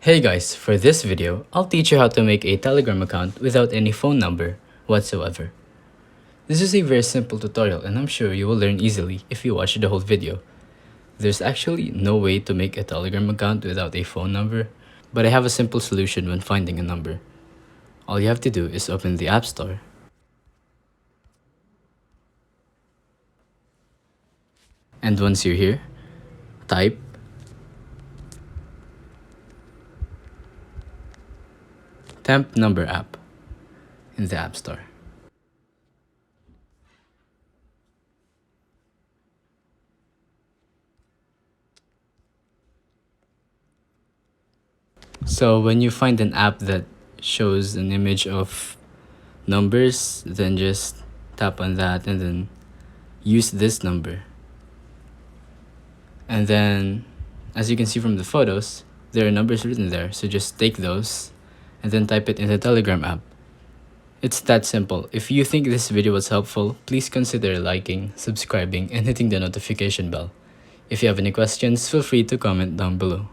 Hey guys, for this video, I'll teach you how to make a Telegram account without any phone number whatsoever. This is a very simple tutorial and I'm sure you will learn easily if you watch the whole video. There's actually no way to make a Telegram account without a phone number, but I have a simple solution when finding a number. All you have to do is open the App Store. And once you're here, type Temp Number app in the App Store. So when you find an app that shows an image of numbers, then just tap on that and then use this number. And then, as you can see from the photos, there are numbers written there, so just take those and then type it in the Telegram app. It's that simple. If you think this video was helpful, please consider liking, subscribing, and hitting the notification bell. If you have any questions, feel free to comment down below.